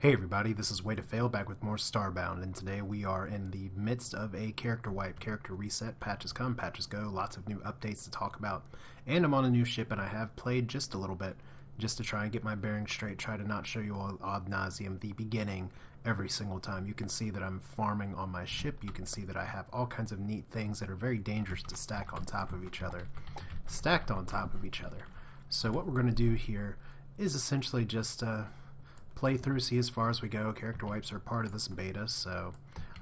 Hey everybody, this is Way to Fail back with more Starbound, and today we are in the midst of a character wipe, character reset. Patches come, patches go, lots of new updates to talk about, and I'm on a new ship and I have played just a little bit just to try and get my bearings straight, try to not show you all ad nauseum the beginning every single time. You can see that I'm farming on my ship, you can see that I have all kinds of neat things that are very dangerous to stack on top of each other, stacked on top of each other. So what we're going to do here is essentially just play through, see as far as we go. Character wipes are part of this beta, so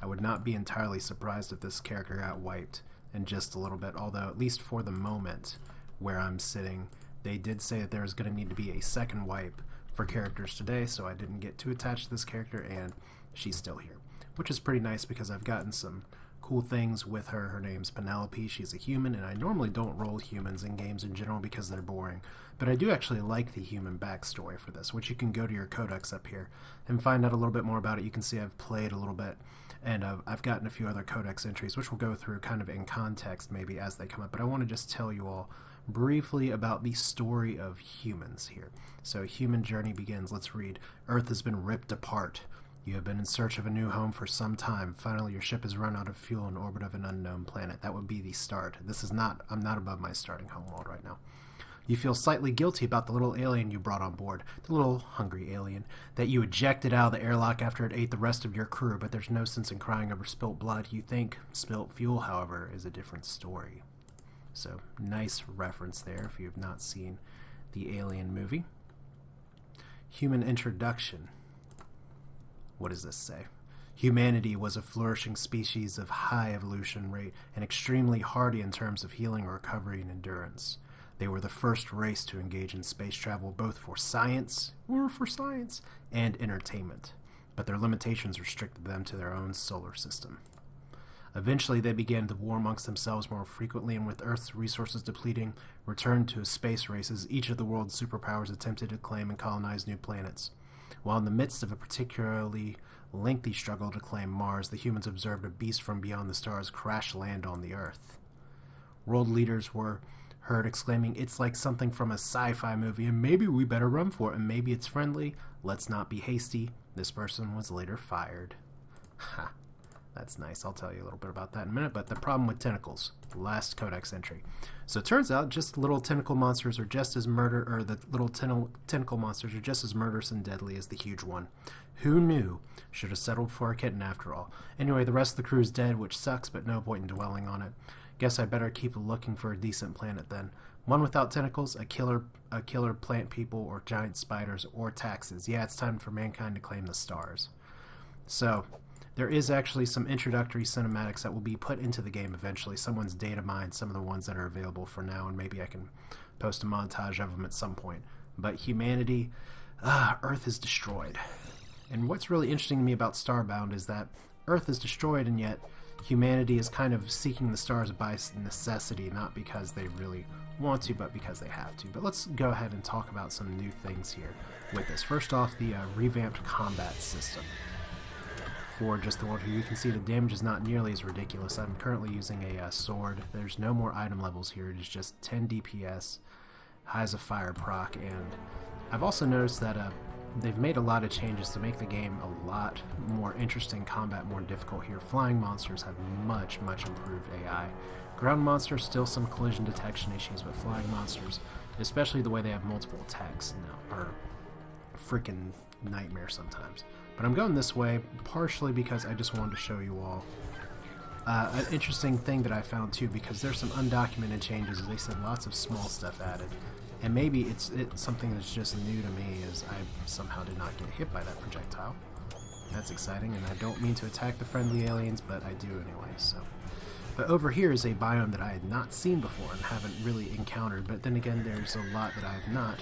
I would not be entirely surprised if this character got wiped in just a little bit, although at least for the moment where I'm sitting, they did say that there's going to need to be a second wipe for characters today, so I didn't get too attached to this character, and she's still here, which is pretty nice because I've gotten some cool things with her. Her name's Penelope. She's a human, and I normally don't roll humans in games in general because they're boring, but I do actually like the human backstory for this, which you can go to your codex up here and find out a little bit more about it. You can see I've played a little bit, and I've gotten a few other codex entries, which we'll go through kind of in context maybe as they come up, but I want to just tell you all briefly about the story of humans here. So human journey begins. Let's read. Earth has been ripped apart. You have been in search of a new home for some time. Finally, your ship has run out of fuel in orbit of an unknown planet. That would be the start. I'm not above my starting home world right now. You feel slightly guilty about the little alien you brought on board, the little hungry alien that you ejected out of the airlock after it ate the rest of your crew, but there's no sense in crying over spilt blood. You think spilt fuel, however, is a different story. So, nice reference there if you have not seen the Alien movie. Human introduction. What does this say? Humanity was a flourishing species of high evolution rate and extremely hardy in terms of healing, recovery, and endurance. They were the first race to engage in space travel both for science and entertainment, but their limitations restricted them to their own solar system. Eventually, they began to war amongst themselves more frequently, and with Earth's resources depleting, returned to space races. Each of the world's superpowers attempted to claim and colonize new planets. While in the midst of a particularly lengthy struggle to claim Mars, the humans observed a beast from beyond the stars crash land on the Earth. World leaders were heard exclaiming, "It's like something from a sci-fi movie, and maybe we better run for it, and maybe it's friendly. Let's not be hasty." This person was later fired. Ha. That's nice. I'll tell you a little bit about that in a minute. But the problem with tentacles, last codex entry. So it turns out just little tentacle monsters are just as the little tentacle monsters are just as murderous and deadly as the huge one. Who knew? Should have settled for a kitten after all. Anyway, the rest of the crew's dead, which sucks, but no point in dwelling on it. Guess I better keep looking for a decent planet then. One without tentacles, a killer plant people, or giant spiders, or taxes. Yeah, it's time for mankind to claim the stars. So there is actually some introductory cinematics that will be put into the game eventually. Someone's data mined some of the ones that are available for now, and maybe I can post a montage of them at some point. But humanity, Earth is destroyed. And what's really interesting to me about Starbound is that Earth is destroyed, and yet humanity is kind of seeking the stars by necessity, not because they really want to, but because they have to. But let's go ahead and talk about some new things here with this. First off, the revamped combat system. For just the world here, you can see the damage is not nearly as ridiculous. I'm currently using a sword. There's no more item levels here. It is just 10 DPS, high as a fire proc, and I've also noticed that they've made a lot of changes to make the game a lot more interesting, combat more difficult here. Flying monsters have much improved AI. Ground monsters, still some collision detection issues, but flying monsters, especially the way they have multiple attacks now, are freaking nightmare sometimes. But I'm going this way partially because I just wanted to show you all an interesting thing that I found too, because there's some undocumented changes. As they said, lots of small stuff added, and maybe it's something that's just new to me, as I somehow did not get hit by that projectile. That's exciting, and I don't mean to attack the friendly aliens, but I do anyway. So, but over here is a biome that I had not seen before and haven't really encountered. But then again, there's a lot that I have not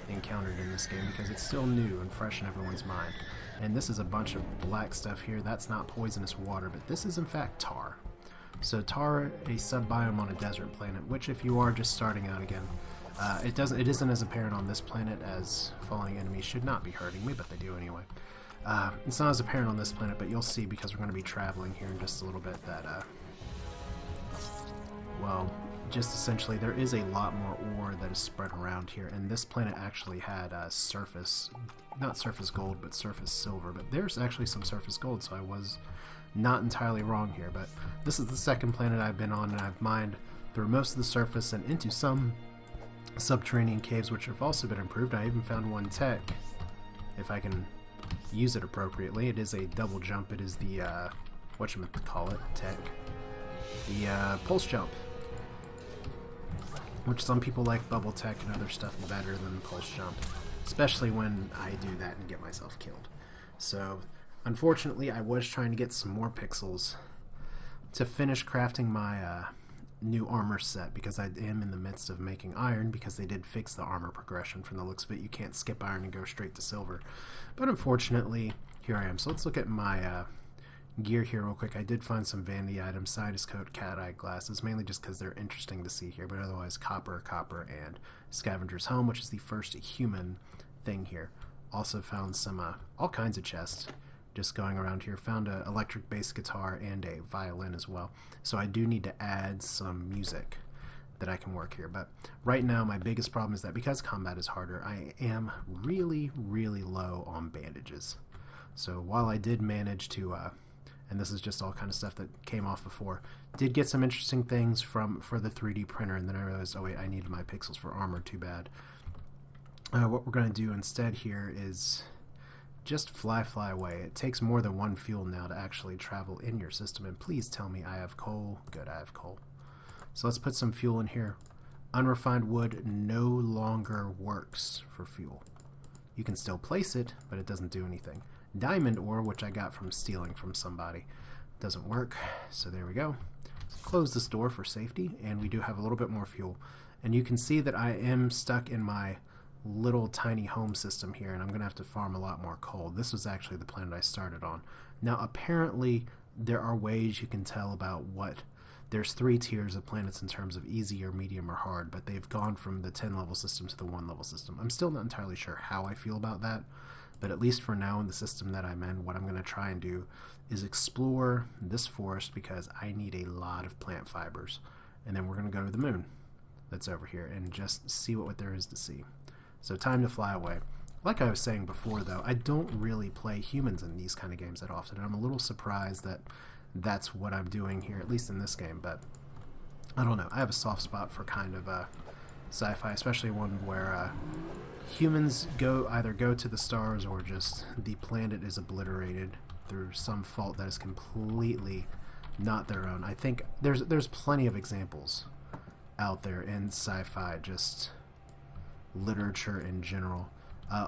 encountered in this game because it's still new and fresh in everyone's mind. And this is a bunch of black stuff here. That's not poisonous water, but this is in fact tar. So tar, a sub-biome on a desert planet, which if you are just starting out again, it isn't as apparent on this planet, as falling enemies should not be hurting me, but they do anyway. It's not as apparent on this planet, but you'll see because we're going to be traveling here in just a little bit that, well, just essentially there is a lot more ore that is spread around here, and this planet actually had surface, not surface gold, but surface silver, but there's actually some surface gold, so I was not entirely wrong here. But this is the second planet I've been on, and I've mined through most of the surface and into some subterranean caves, which have also been improved. I even found one tech, if I can use it appropriately. It is a double jump. It is the whatchamacallit tech, the pulse jump, which some people like bubble tech and other stuff better than the pulse jump, especially when I do that and get myself killed. So unfortunately I was trying to get some more pixels to finish crafting my new armor set, because I am in the midst of making iron, because they did fix the armor progression. From the looks of it, you can't skip iron and go straight to silver, but unfortunately here I am. So let's look at my gear here real quick. I did find some vanity items, sinus coat, cat eye glasses, mainly just because they're interesting to see here, but otherwise copper, and scavenger's helm, which is the first human thing here. Also found some all kinds of chests just going around here. Found an electric bass guitar and a violin as well, so I do need to add some music that I can work here. But right now my biggest problem is that because combat is harder, I am really low on bandages. So while I did manage to and this is just all kind of stuff that came off before, did get some interesting things for the 3D printer, and then I realized, oh wait, I needed my pixels for armor, too bad. What we're going to do instead here is just fly away. It takes more than one fuel now to actually travel in your system, and please tell me I have coal. Good, I have coal. So let's put some fuel in here. Unrefined wood no longer works for fuel. You can still place it, but it doesn't do anything. Diamond ore, which I got from stealing from somebody, doesn't work, so there we go. Close this door for safety, and we do have a little bit more fuel. And you can see that I am stuck in my little tiny home system here, and I'm going to have to farm a lot more coal. This was actually the planet I started on. Now apparently there are ways you can tell about what... There's 3 tiers of planets in terms of easy or medium or hard, but they've gone from the 10 level system to the 1 level system. I'm still not entirely sure how I feel about that, but at least for now in the system that I'm in, what I'm going to try and do is explore this forest, because I need a lot of plant fibers. And then we're going to go to the moon that's over here and just see what there is to see. So time to fly away. Like I was saying before though, I don't really play humans in these kind of games that often. I'm a little surprised that that's what I'm doing here, at least in this game, but I don't know. I have a soft spot for kind of sci-fi, especially one where humans either go to the stars, or just the planet is obliterated through some fault that is completely not their own. I think there's plenty of examples out there in sci-fi, just literature in general.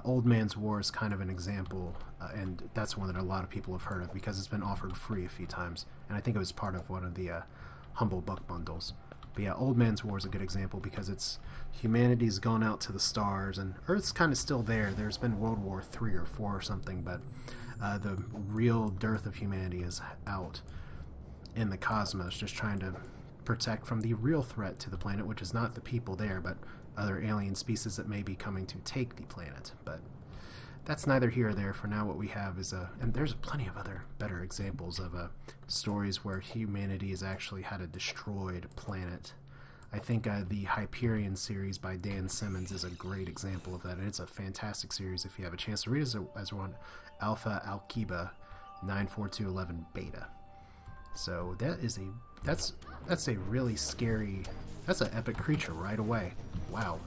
Old Man's War is kind of an example, and that's one that a lot of people have heard of because it's been offered free a few times, and I think it was part of one of the Humble Book bundles. But yeah, Old Man's War is a good example because it's humanity's gone out to the stars, and Earth's kind of still there. There's been World War III or 4 or something, but the real dearth of humanity is out in the cosmos, just trying to protect from the real threat to the planet, which is not the people there, but other alien species that may be coming to take the planet. But that's neither here or there. For now, what we have is and there's plenty of other better examples of stories where humanity has actually had a destroyed planet. I think the Hyperion series by Dan Simmons is a great example of that, and it's a fantastic series if you have a chance to read it, as we're on Alpha Alkiba 94211 Beta. So that's a really scary, that's an epic creature right away. Wow.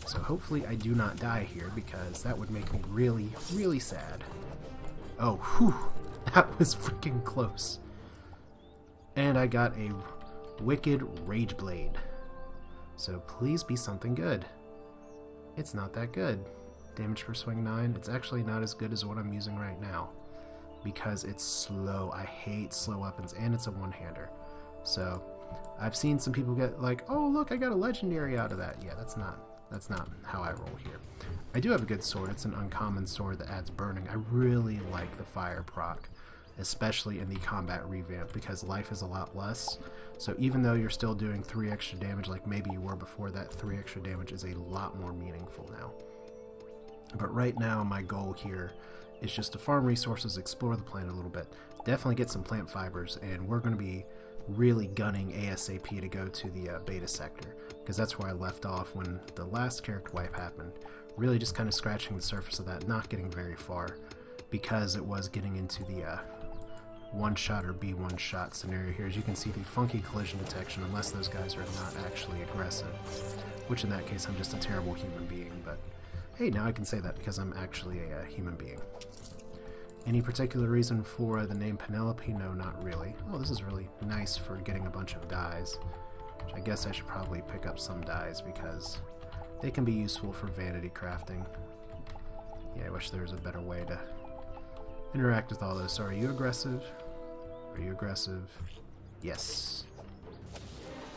So hopefully I do not die here, because that would make me really sad. Oh, whew, that was freaking close. And I got a Wicked Rage Blade. So please be something good. It's not that good. Damage per swing 9. It's actually not as good as what I'm using right now, because it's slow. I hate slow weapons, and it's a one-hander. So I've seen some people get like, oh look, I got a legendary out of that. Yeah, that's not how I roll here. I do have a good sword. It's an uncommon sword that adds burning. I really like the fire proc, especially in the combat revamp, because life is a lot less. So even though you're still doing 3 extra damage like maybe you were before, that 3 extra damage is a lot more meaningful now. But right now my goal here is just to farm resources, explore the planet a little bit, definitely get some plant fibers, and we're going to be really gunning ASAP to go to the beta sector, because that's where I left off when the last character wipe happened. Really just kind of scratching the surface of that, not getting very far, because it was getting into the one-shot or B1-shot scenario here. As you can see, the funky collision detection, unless those guys are not actually aggressive, which in that case I'm just a terrible human being, but hey, now I can say that because I'm actually a human being. Any particular reason for the name Penelope? No, not really. Oh, this is really nice for getting a bunch of dyes, which I guess I should probably pick up some dyes because they can be useful for vanity crafting. Yeah, I wish there was a better way to interact with all those. So are you aggressive? Are you aggressive? Yes.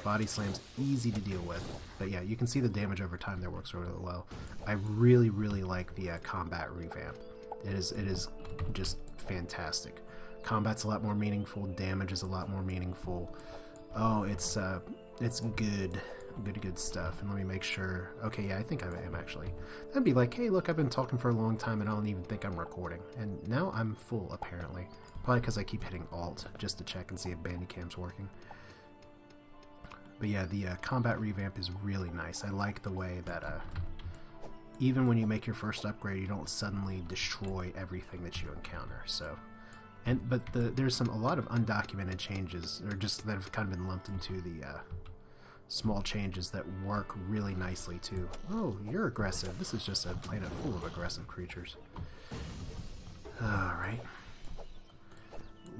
Body slam's easy to deal with. But yeah, you can see the damage over time there works really well. I really, really like the combat revamp. It is just fantastic. Combat's a lot more meaningful. Damage is a lot more meaningful. Oh, it's good. Good stuff. And let me make sure. Okay, yeah, I think I am actually. That'd be like, hey, look, I've been talking for a long time and I don't even think I'm recording. And now I'm full, apparently. Probably because I keep hitting Alt just to check and see if Bandicam's working. But yeah, the combat revamp is really nice. I like the way that even when you make your first upgrade, you don't suddenly destroy everything that you encounter. So, but there's a lot of undocumented changes, or just that have kind of been lumped into the small changes that work really nicely too. Oh, you're aggressive. This is just a planet full of aggressive creatures. Alright.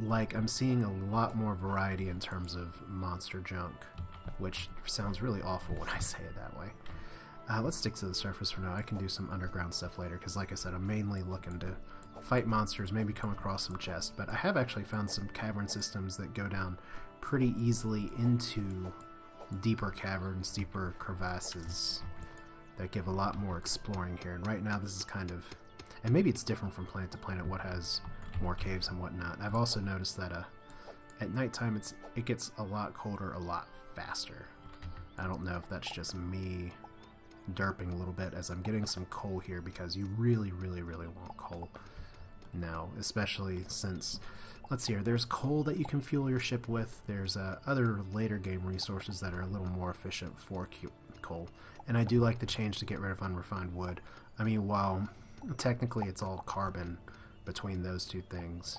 Like, I'm seeing a lot more variety in terms of monster junk, which sounds really awful when I say it that way. Let's stick to the surface for now. I can do some underground stuff later, because like I said, I'm mainly looking to fight monsters, maybe come across some chests, but I have actually found some cavern systems that go down pretty easily into deeper caverns, deeper crevasses that give a lot more exploring here. And right now this is kind of, and maybe it's different from planet to planet what has more caves and whatnot. I've also noticed that at nighttime it gets a lot colder a lot faster. I don't know if that's just me derping a little bit, as I'm getting some coal here, because you really want coal now, especially since, let's see here, there's coal that you can fuel your ship with. There's other later game resources that are a little more efficient for coal, and I do like the change to get rid of unrefined wood. I mean, while technically it's all carbon between those two things,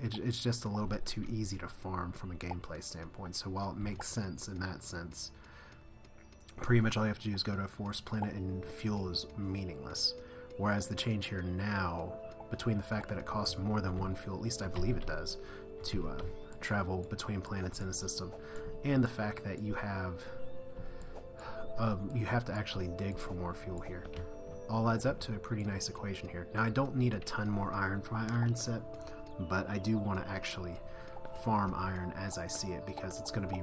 it's just a little bit too easy to farm from a gameplay standpoint. So while it makes sense in that sense, pretty much all you have to do is go to a forest planet and fuel is meaningless. Whereas the change here now, between the fact that it costs more than one fuel, at least I believe it does, to travel between planets in a system, and the fact that you have to actually dig for more fuel here, all adds up to a pretty nice equation here. Now I don't need a ton more iron for my iron set, but I do want to actually farm iron as I see it, because it's going to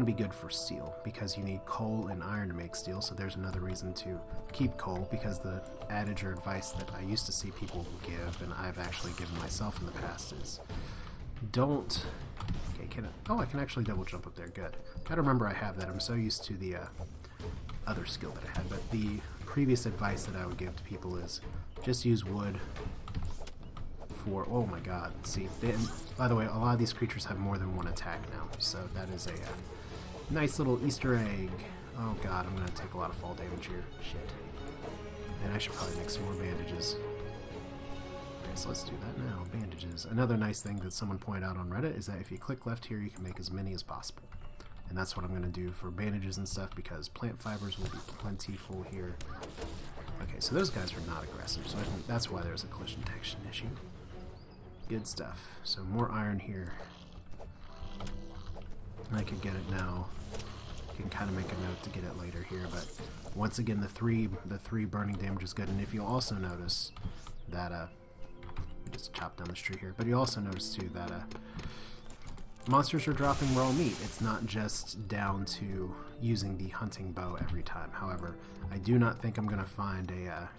be good for steel, because you need coal and iron to make steel. So there's another reason to keep coal, because the adage or advice that I used to see people give, and I've actually given myself in the past, is don't... Okay, I can actually double jump up there. Good. Gotta remember I have that. I'm so used to the other skill that I had, but the previous advice that I would give to people is just use wood for... Oh my god. See, by the way, a lot of these creatures have more than one attack now, so that is a nice little Easter egg. Oh god, I'm gonna take a lot of fall damage here. Shit. And I should probably make some more bandages. Okay, so let's do that now. Bandages. Another nice thing that someone pointed out on Reddit is that if you click left here, you can make as many as possible. And that's what I'm gonna do for bandages and stuff, because plant fibers will be plentiful here. Okay, so those guys are not aggressive, so I think that's why there's a collision detection issue. Good stuff. So more iron here. I could get it now. I can kind of make a note to get it later here, but once again, the three burning damage is good. And if you'll also notice that just chop down this tree here, but you also notice too that monsters are dropping raw meat. It's not just down to using the hunting bow every time. However, I do not think I'm gonna find a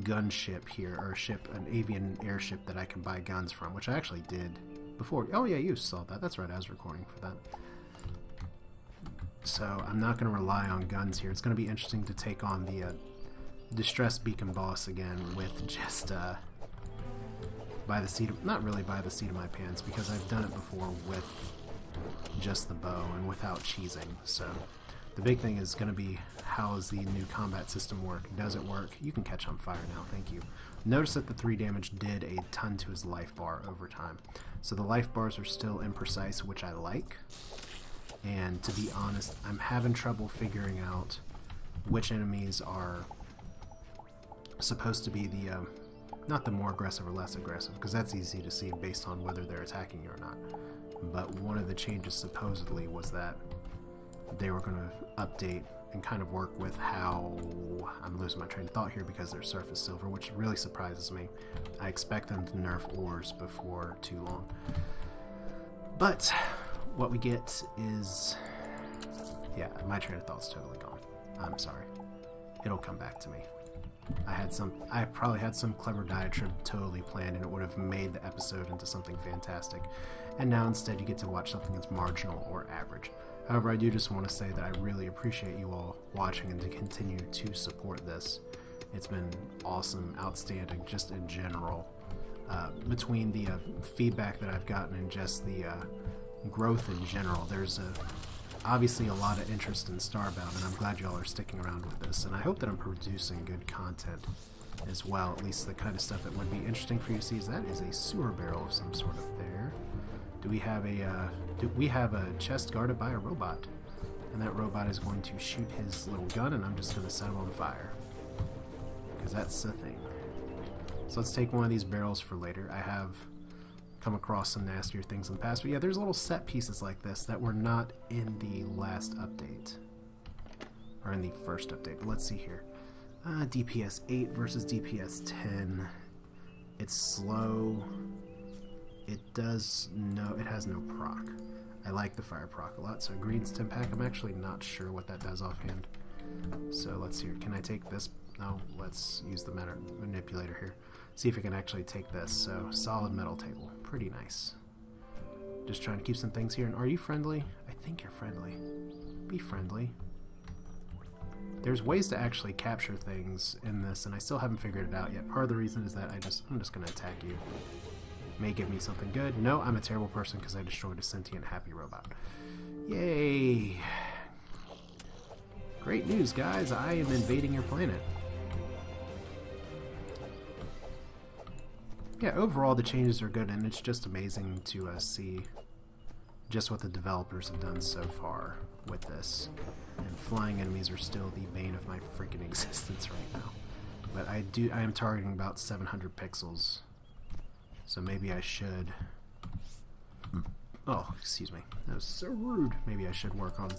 gunship here, or an avian airship that I can buy guns from, which I actually did before. Oh yeah, you saw that. That's right, I was recording for that. So I'm not going to rely on guns here. It's going to be interesting to take on the Distress Beacon boss again with just by the seat of, not really by the seat of my pants, because I've done it before with just the bow and without cheesing. So the big thing is going to be, how does the new combat system work? Does it work? You can catch on fire now, thank you. Notice that the 3 damage did a ton to his life bar over time. So the life bars are still imprecise, which I like. And to be honest, I'm having trouble figuring out which enemies are supposed to be the, not the more aggressive or less aggressive, because that's easy to see based on whether they're attacking you or not. But one of the changes supposedly was that they were going to update and kind of work with how, I'm losing my train of thought here because their surface silver, which really surprises me. I expect them to nerf ores before too long. But what we get is, yeah, my train of thought's totally gone. I'm sorry. It'll come back to me. I probably had some clever diatribe totally planned, and it would have made the episode into something fantastic. And now instead you get to watch something that's marginal or average. However, I do just want to say that I really appreciate you all watching and to continue to support this. It's been awesome, outstanding, just in general. Between the feedback that I've gotten and just the growth in general, there's obviously a lot of interest in Starbound, and I'm glad y'all are sticking around with this. And I hope that I'm producing good content as well, at least the kind of stuff that would be interesting for you to see. That is a sewer barrel of some sort of there. Do we have a chest guarded by a robot? And that robot is going to shoot his little gun, and I'm just going to set him on fire. Because that's the thing. So let's take one of these barrels for later. I have come across some nastier things in the past, but yeah, there's little set pieces like this that were not in the last update. Or in the first update, but let's see here. DPS 8 versus DPS 10. It's slow. It has no proc. I like the fire proc a lot, so green stim pack, I'm actually not sure what that does offhand. So let's see here, can I take this? No, let's use the manipulator here. See if I can actually take this. So solid metal table, pretty nice. Just trying to keep some things here. And are you friendly? I think you're friendly. Be friendly. There's ways to actually capture things in this, and I still haven't figured it out yet. Part of the reason is that I'm just gonna attack you. May give me something good. No, I'm a terrible person because I destroyed a sentient happy robot. Yay! Great news, guys. I am invading your planet. Yeah, overall the changes are good, and it's just amazing to see just what the developers have done so far with this. And flying enemies are still the bane of my freaking existence right now. But I am targeting about 700 pixels. So maybe I should... Oh, excuse me. That was so rude. Maybe I should work on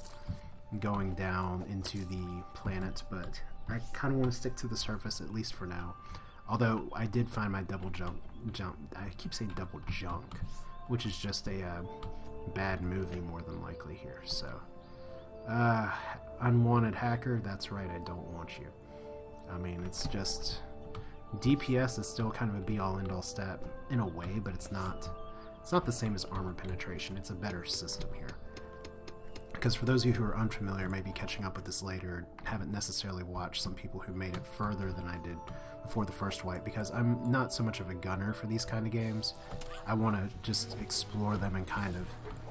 going down into the planet, but I kind of want to stick to the surface, at least for now. Although I did find my double jump. I keep saying double junk, which is just a bad movie more than likely here. So, unwanted hacker, that's right, I don't want you. I mean, it's just... DPS is still kind of a be-all end-all stat in a way, but it's not the same as armor penetration. It's a better system here. Because for those of you who are unfamiliar, maybe catching up with this later, haven't necessarily watched some people who made it further than I did before the first wipe, because I'm not so much of a gunner for these kind of games. I want to just explore them and kind of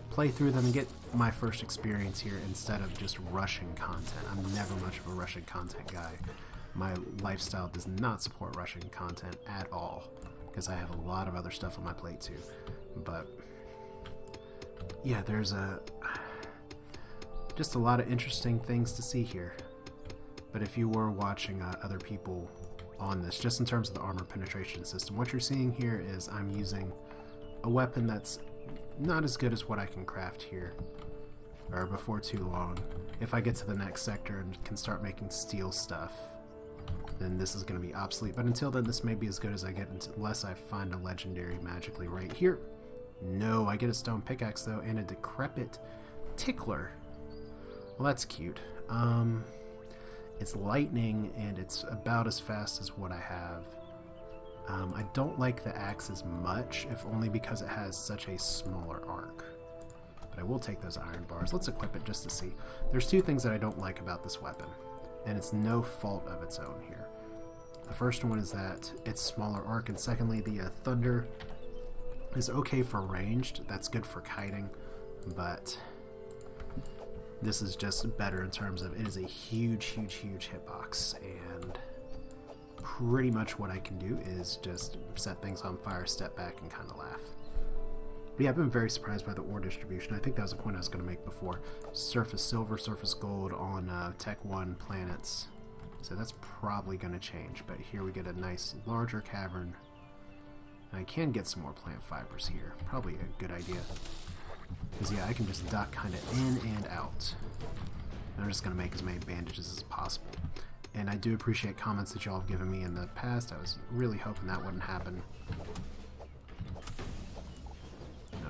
play through them and get my first experience here instead of just rushing content. I'm never much of a rushing content guy. My lifestyle does not support rushing content at all, because I have a lot of other stuff on my plate too. But yeah, there's just a lot of interesting things to see here. But if you were watching other people on this, just in terms of the armor penetration system, what you're seeing here is I'm using a weapon that's not as good as what I can craft here, or before too long. If I get to the next sector and can start making steel stuff, then this is going to be obsolete. But until then, this may be as good as I get, unless I find a legendary magically right here. No, I get a stone pickaxe though, and a decrepit tickler. Well, that's cute. It's lightning, and it's about as fast as what I have. I don't like the axe as much, if only because it has such a smaller arc. But I will take those iron bars. Let's equip it just to see. There's two things that I don't like about this weapon, and it's no fault of its own here. The first one is that it's smaller arc, and secondly, the thunder is okay for ranged. That's good for kiting, but this is just better in terms of it is a huge hitbox, and pretty much what I can do is just set things on fire, step back, and kind of laugh. But yeah, I've been very surprised by the ore distribution. I think that was a point I was going to make before. Surface silver, surface gold on Tech 1 planets. So that's probably going to change. But here we get a nice larger cavern. And I can get some more plant fibers here. Probably a good idea. Because yeah, I can just duck kind of in and out. And I'm just going to make as many bandages as possible. And I do appreciate comments that y'all have given me in the past. I was really hoping that wouldn't happen.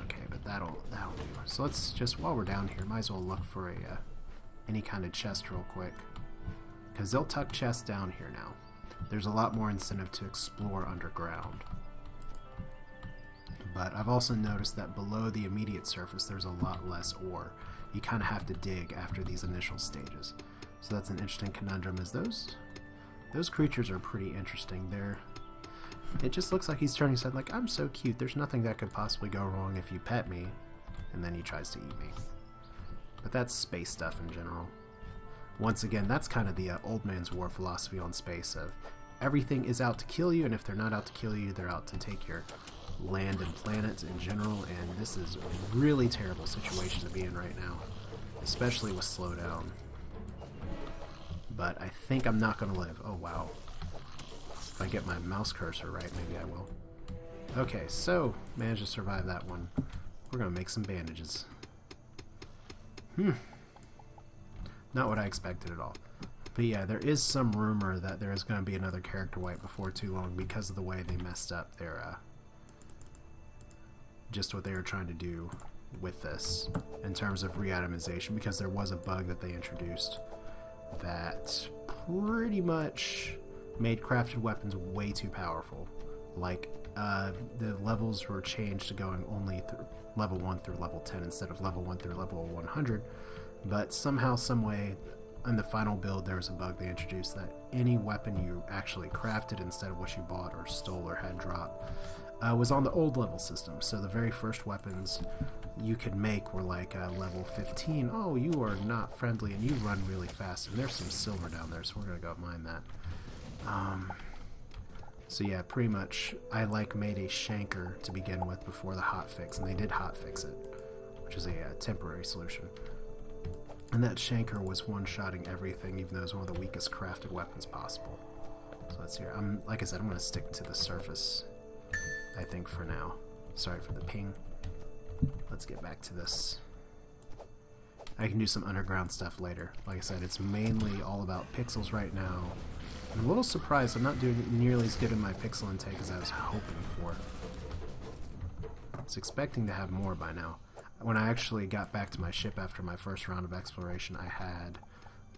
Okay, but that'll do. So let's just, while we're down here, might as well look for a any kind of chest real quick. Because they'll tuck chests down here now. There's a lot more incentive to explore underground. But I've also noticed that below the immediate surface there's a lot less ore. You kind of have to dig after these initial stages. So that's an interesting conundrum, is those creatures are pretty interesting. It just looks like he's turning his head like, I'm so cute, there's nothing that could possibly go wrong if you pet me. And then he tries to eat me. But that's space stuff in general. Once again, that's kind of the old man's war philosophy on space of everything is out to kill you, and if they're not out to kill you, they're out to take your land and planets in general, and this is a really terrible situation to be in right now, especially with slowdown. But I think I'm not going to live. Oh wow. If I get my mouse cursor right, maybe I will. Okay, so managed to survive that one. We're going to make some bandages. Not what I expected at all. But yeah, there is some rumor that there is going to be another character wipe before too long because of the way they messed up their just what they were trying to do with this in terms of re-itemization, because there was a bug that they introduced that pretty much made crafted weapons way too powerful. Like the levels were changed to going only through level 1 through level 10 instead of level 1 through level 100, but somehow, someway, in the final build there was a bug they introduced that any weapon you actually crafted instead of what you bought or stole or had dropped was on the old level system. So the very first weapons you could make were like level 15. Oh, you are not friendly and you run really fast, and there's some silver down there, so we're gonna go mine that. So yeah, pretty much I made a shanker to begin with before the hotfix, and they did hotfix it, which is a temporary solution. And that shanker was one-shotting everything, even though it was one of the weakest crafted weapons possible. So let's see here. Like I said, I'm going to stick to the surface, I think, for now. Sorry for the ping. Let's get back to this. I can do some underground stuff later. Like I said, it's mainly all about pixels right now. I'm a little surprised I'm not doing nearly as good in my pixel intake as I was hoping for. I was expecting to have more by now. When I actually got back to my ship after my first round of exploration, I had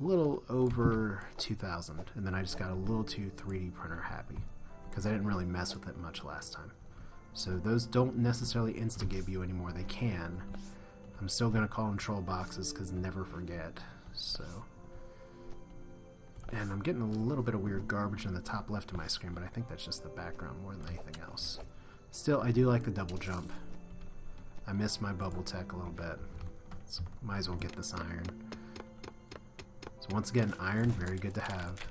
a little over 2,000, and then I just got a little too 3D printer happy, because I didn't really mess with it much last time. So those don't necessarily insta-give you anymore. They can. I'm still going to call them troll boxes, because never forget. So, and I'm getting a little bit of weird garbage in the top left of my screen, but I think that's just the background more than anything else. Still, I do like the double jump. I missed my bubble tech a little bit. So might as well get this iron. So once again, iron, very good to have.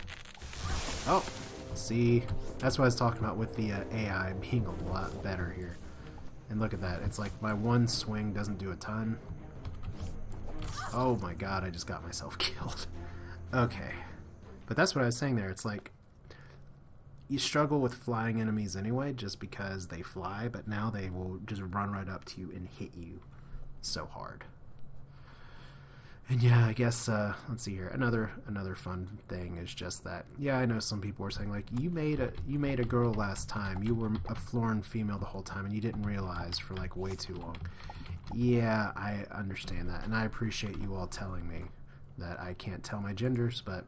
Oh, see, that's what I was talking about with the AI being a lot better here. And look at that, it's like my one swing doesn't do a ton. Oh my god, I just got myself killed. Okay, but that's what I was saying there. It's like you struggle with flying enemies anyway just because they fly, but now they will just run right up to you and hit you so hard. And yeah, I guess let's see here. Another fun thing is just that, yeah, I know some people were saying like, you made a girl last time, you were a Florin female the whole time and you didn't realize for like way too long. Yeah, I understand that, and I appreciate you all telling me that I can't tell my genders, but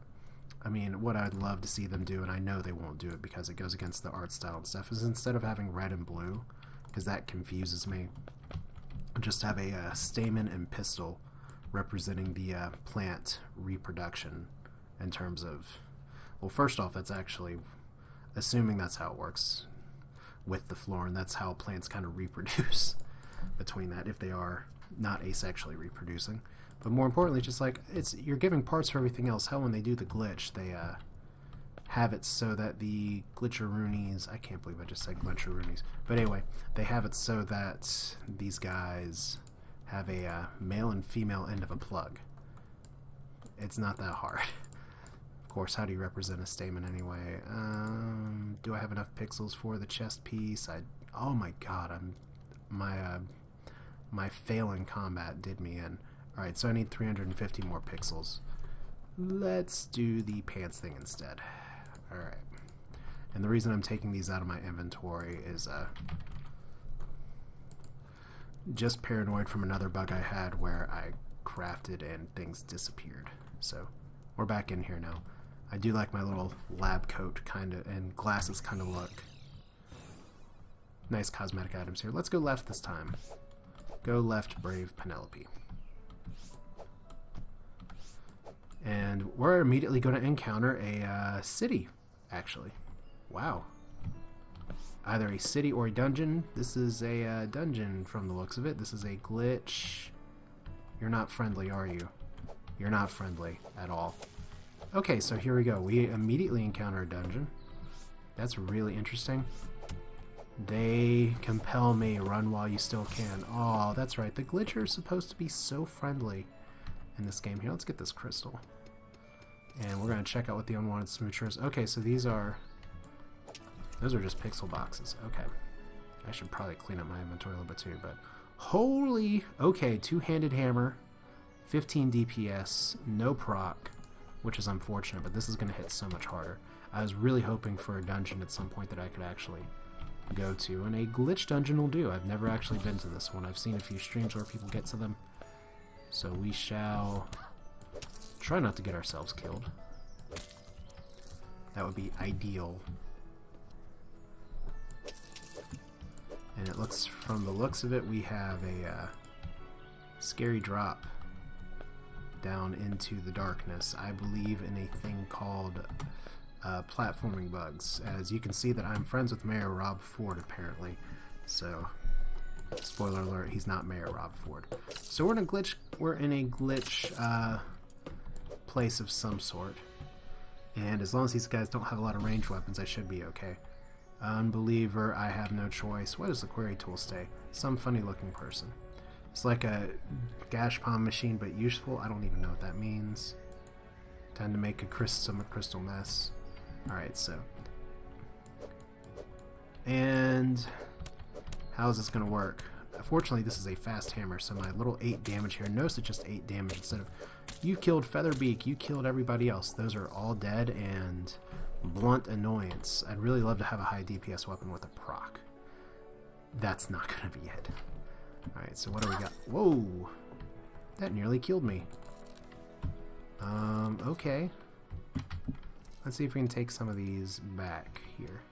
I mean, what I'd love to see them do, and I know they won't do it because it goes against the art style and stuff, is instead of having red and blue, because that confuses me, just have a stamen and pistil representing the plant reproduction in terms of, well, first off, that's actually, assuming that's how it works. with the floor, and that's how plants kind of reproduce between that, if they are not asexually reproducing. But more importantly, just like you're giving parts for everything else. Hell, when they do the glitch, they have it so that the glitcheroonies, I can't believe I just said glitcheroonies, but anyway, they have it so that these guys have a male and female end of a plug. It's not that hard. Of course, how do you represent a stamen anyway? Do I have enough pixels for the chest piece? Oh my god, my fail in combat did me in. Alright, so I need 350 more pixels. Let's do the pants thing instead. Alright. And the reason I'm taking these out of my inventory is just paranoid from another bug I had where I crafted and things disappeared. So we're back in here now. I do like my little lab coat kind of and glasses kind of look. Nice cosmetic items here. Let's go left this time. Go left, brave Penelope. And we're immediately going to encounter a city, actually. Wow. Either a city or a dungeon. This is a dungeon from the looks of it. This is a glitch. You're not friendly, are you? You're not friendly at all. Okay, so here we go. We immediately encounter a dungeon. That's really interesting. They compel me, run while you still can. Oh, that's right. The glitcher is supposed to be so friendly in this game. Here, let's get this crystal. And we're going to check out what the unwanted smoocher is. Okay, so those are just pixel boxes. Okay. I should probably clean up my inventory a little bit too, but holy, okay, two-handed hammer, 15 DPS, no proc, which is unfortunate, but this is going to hit so much harder. I was really hoping for a dungeon at some point that I could actually go to, and a glitch dungeon will do. I've never actually been to this one. I've seen a few streams where people get to them, so we shall try not to get ourselves killed. That would be ideal. And it looks, from the looks of it, we have a scary drop down into the darkness. I believe in a thing called platforming bugs. As you can see that I'm friends with Mayor Rob Ford, apparently. So, spoiler alert, he's not Mayor Rob Ford. So we're in a glitch place of some sort. And as long as these guys don't have a lot of ranged weapons, I should be okay. Unbeliever, I have no choice. What does the query tool say? Some funny looking person. It's like a gash palm machine, but useful. I don't even know what that means. Time to make a crystal mess. Alright, so. And how is this going to work? Fortunately, this is a fast hammer, so my little 8 damage here. Notice it's just 8 damage instead of, you killed Featherbeak, you killed everybody else. Those are all dead and blunt annoyance. I'd really love to have a high DPS weapon with a proc. That's not going to be it. Alright, so what do we got? Whoa! That nearly killed me. Okay. Let's see if we can take some of these back here.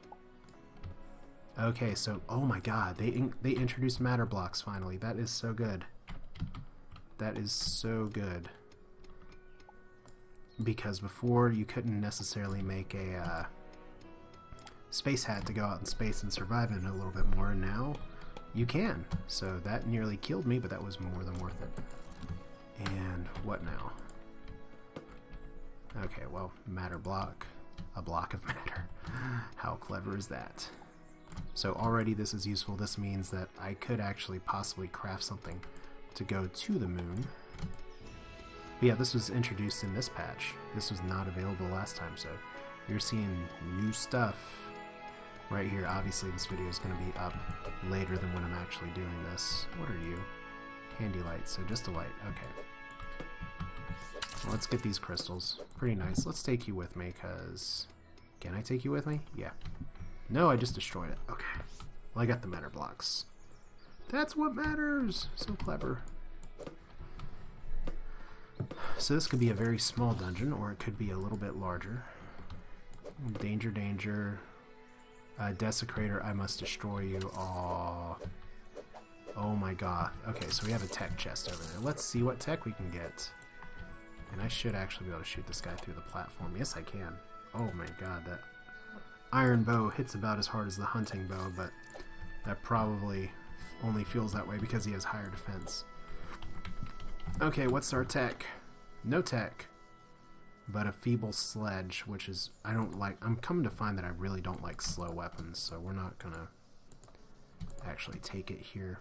Okay, so, oh my god, they introduced matter blocks finally. That is so good. That is so good. Because before you couldn't necessarily make a space hat to go out in space and survive in a little bit more, and now you can. So that nearly killed me, but that was more than worth it. And what now? Okay, well, matter block. A block of matter. How clever is that? So already this is useful. This means that I could actually possibly craft something to go to the moon. But yeah, this was introduced in this patch. This was not available last time, so you're seeing new stuff right here. Obviously this video is going to be up later than when I'm actually doing this. What are you? Handy light, so just a light. Okay. Well, let's get these crystals. Pretty nice. Let's take you with me, because... Can I take you with me? Yeah. No, I just destroyed it. Okay. Well, I got the matter blocks. That's what matters! So clever. So this could be a very small dungeon, or it could be a little bit larger. Danger, danger. Desecrator, I must destroy you. Aww. Oh my god. Okay, so we have a tech chest over there. Let's see what tech we can get. And I should actually be able to shoot this guy through the platform. Yes, I can. Oh my god, iron bow hits about as hard as the hunting bow, but that probably only feels that way because he has higher defense. Okay, what's our tech? No tech, but a feeble sledge, which is, I don't like. I'm coming to find that I really don't like slow weapons, so we're not gonna actually take it here.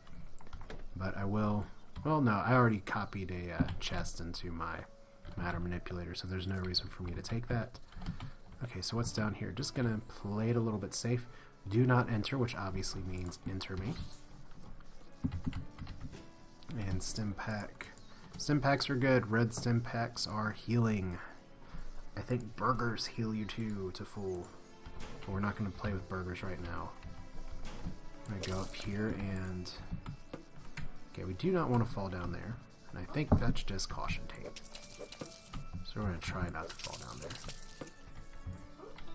But I will. Well, no, I already copied a chest into my matter manipulator, so there's no reason for me to take that. Okay, so what's down here? Just gonna play it a little bit safe. Do not enter, which obviously means enter me. And stim pack. Stim packs are good. Red stim packs are healing. I think burgers heal you too to full. But we're not going to play with burgers right now. I'm going to go up here and... Okay, we do not want to fall down there. And I think that's just caution tape. So we're going to try not to fall down there.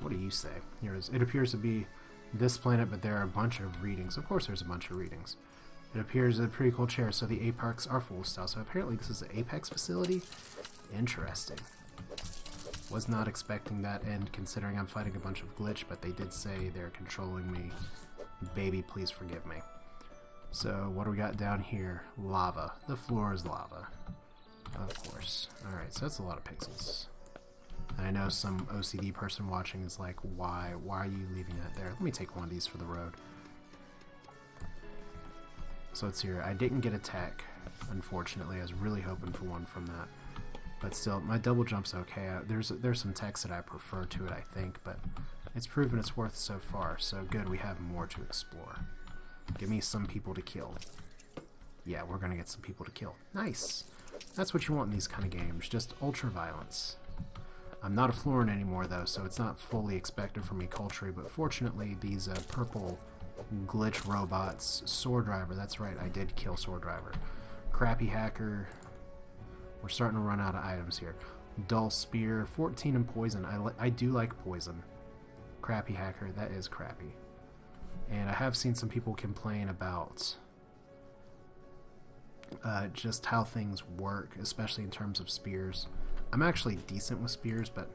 What do you say? Here it is. It appears to be this planet, but there are a bunch of readings. Of course there's a bunch of readings. It appears a pretty cool chair, so the Apex are full style. So apparently this is the Apex facility. Interesting. Was not expecting that, and considering I'm fighting a bunch of glitch, but they did say they're controlling me. Baby, please forgive me. So what do we got down here? Lava. The floor is lava. Of course. Alright, so that's a lot of pixels. I know some OCD person watching is like, why are you leaving that there? Let me take one of these for the road. So it's here. I didn't get a tech, unfortunately. I was really hoping for one from that. But still, my double jump's okay. There's some techs that I prefer to it, I think, but it's proven its worth so far. So good, we have more to explore. Give me some people to kill. Yeah, we're gonna get some people to kill. Nice! That's what you want in these kind of games, just ultra violence. I'm not a Florin anymore though, so it's not fully expected from me culturally, but fortunately these purple glitch robots, Sword Driver, that's right, I did kill Sword Driver. Crappy Hacker, we're starting to run out of items here. Dull Spear, 14 in poison, I do like poison. Crappy Hacker, that is crappy. And I have seen some people complain about just how things work, especially in terms of spears. I'm actually decent with spears, but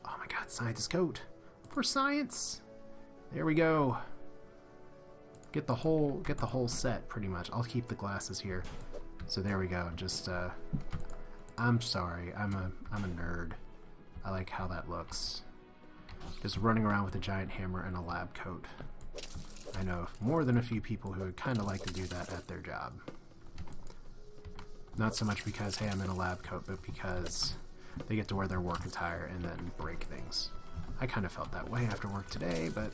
oh my god, scientist coat for science. There we go. Get the whole set pretty much. I'll keep the glasses here. So there we go. Just I'm sorry. I'm a nerd. I like how that looks. Just running around with a giant hammer and a lab coat. I know more than a few people who would kind of like to do that at their job. Not so much because, hey, I'm in a lab coat, but because they get to wear their work attire and then break things. I kind of felt that way after work today, but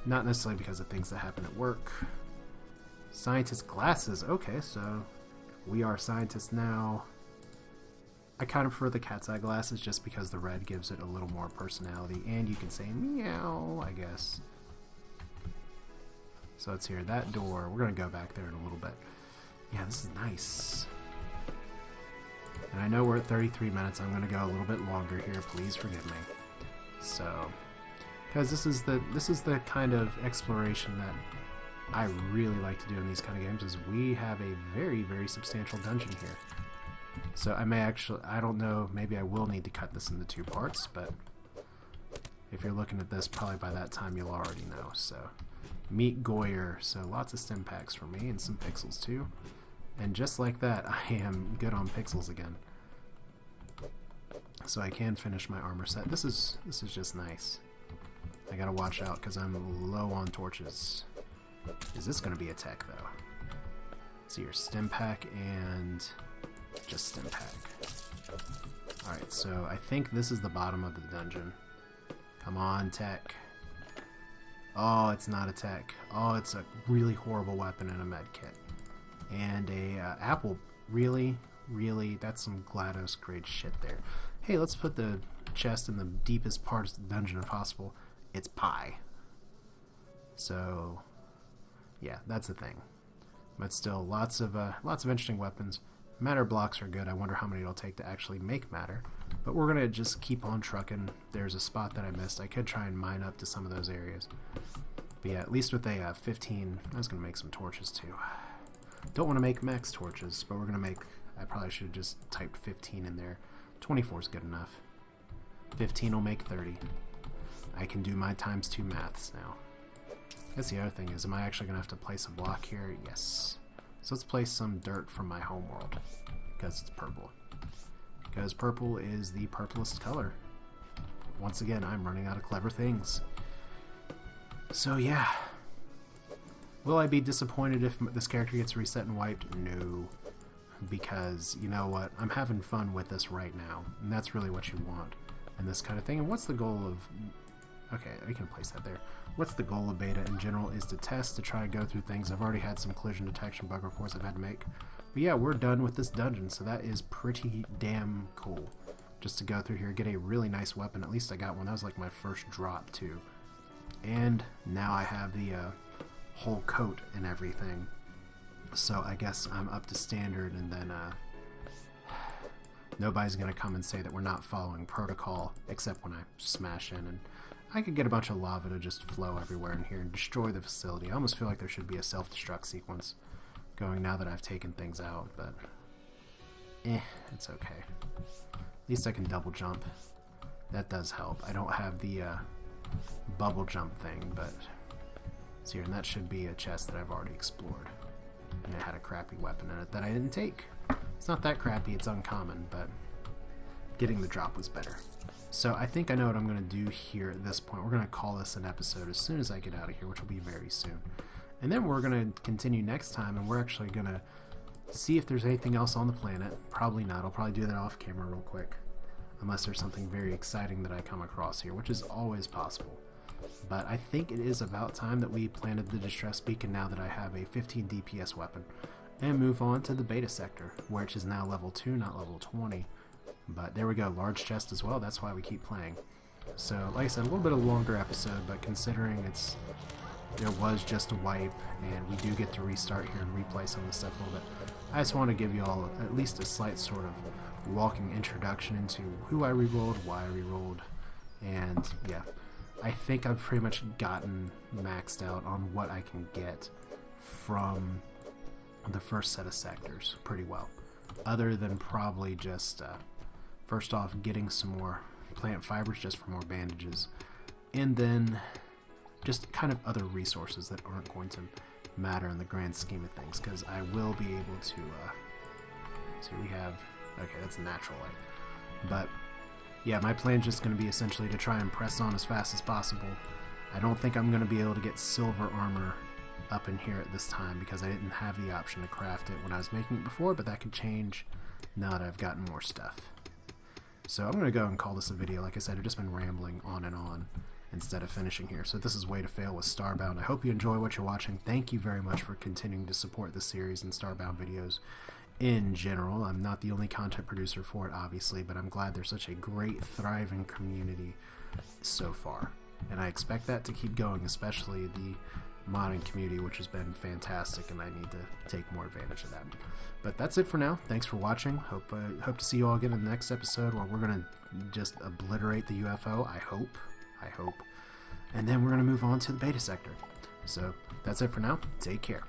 not necessarily because of things that happen at work. Scientist glasses. Okay, so we are scientists now. I kind of prefer the cat's eye glasses just because the red gives it a little more personality, and you can say meow, I guess. So it's here. That door, we're going to go back there in a little bit. Yeah, this is nice. And I know we're at 33 minutes. I'm going to go a little bit longer here. Please forgive me. So, because this is the kind of exploration that I really like to do in these kind of games, is we have a very, very substantial dungeon here. So I may actually, I don't know, maybe I will need to cut this into 2 parts, but if you're looking at this, probably by that time you'll already know. So, meet Goyer. So lots of stim packs for me and some pixels too. And just like that, I am good on pixels again. So I can finish my armor set. This is just nice. I gotta watch out because I'm low on torches. Is this gonna be a tech though? See your stim pack and just stim pack. Alright, so I think this is the bottom of the dungeon. Come on, tech. Oh, it's not a tech. Oh, it's a really horrible weapon and a med kit. And a apple. Really? That's some GLaDOS grade shit there. Hey, let's put the chest in the deepest parts of the dungeon if possible. It's pie. So, yeah, that's the thing. But still, lots of interesting weapons. Matter blocks are good. I wonder how many it'll take to actually make matter. But we're gonna just keep on trucking. There's a spot that I missed. I could try and mine up to some of those areas. But yeah, at least with a 15, I was gonna make some torches too. Don't want to make max torches, but we're gonna make. I probably should have just typed 15 in there. 24 is good enough. 15 will make 30. I can do my ×2 maths now. I guess the other thing is, am I actually going to have to place a block here? Yes. So let's place some dirt from my homeworld, because it's purple. Because purple is the purplest color. Once again, I'm running out of clever things. So yeah. Will I be disappointed if this character gets reset and wiped? No. Because, you know what, I'm having fun with this right now, and that's really what you want in this kind of thing. And what's the goal of... Okay, we can place that there. What's the goal of beta in general is to test, to try and go through things. I've already had some collision detection bug reports I've had to make. But yeah, we're done with this dungeon, so that is pretty damn cool. Just to go through here, get a really nice weapon. At least I got one. That was like my first drop, too. And now I have the whole coat and everything. So I guess I'm up to standard, and then nobody's going to come and say that we're not following protocol, except when I smash in, and I could get a bunch of lava to just flow everywhere in here and destroy the facility. I almost feel like there should be a self-destruct sequence going now that I've taken things out, but it's okay. At least I can double jump. That does help. I don't have the bubble jump thing, but it's here, and that should be a chest that I've already explored. And it had a crappy weapon in it that I didn't take. It's not that crappy, it's uncommon, but getting the drop was better. So I think I know what I'm going to do here at this point. We're going to call this an episode as soon as I get out of here, which will be very soon. And then we're going to continue next time, and we're actually going to see if there's anything else on the planet. Probably not. I'll probably do that off camera real quick. Unless there's something very exciting that I come across here, which is always possible. But I think it is about time that we planted the distress beacon now that I have a 15 DPS weapon. And move on to the beta sector, which is now level 2, not level 20. But there we go, large chest as well, that's why we keep playing. So, like I said, a little bit of a longer episode, but considering there was just a wipe, and we do get to restart here and replay some of the stuff a little bit, I just want to give you all at least a slight sort of walking introduction into who I rerolled, why I rerolled, and yeah. I think I've pretty much gotten maxed out on what I can get from the first set of sectors pretty well. Other than probably just, first off, getting some more plant fibers just for more bandages. And then just kind of other resources that aren't going to matter in the grand scheme of things. Because I will be able to, so we have, okay, that's natural light. But yeah, my plan is just going to be essentially to try and press on as fast as possible. I don't think I'm going to be able to get silver armor up in here at this time because I didn't have the option to craft it when I was making it before, but that could change now that I've gotten more stuff. So I'm going to go and call this a video. Like I said, I've just been rambling on and on instead of finishing here. So this is Way to Fail with Starbound. I hope you enjoy what you're watching. Thank you very much for continuing to support this series and Starbound videos in general. I'm not the only content producer for it, obviously, but I'm glad there's such a great, thriving community so far. And I expect that to keep going, especially the modding community, which has been fantastic, and I need to take more advantage of that. But that's it for now. Thanks for watching. Hope to see you all again in the next episode where we're going to just obliterate the UFO. I hope. And then we're going to move on to the beta sector. So that's it for now. Take care.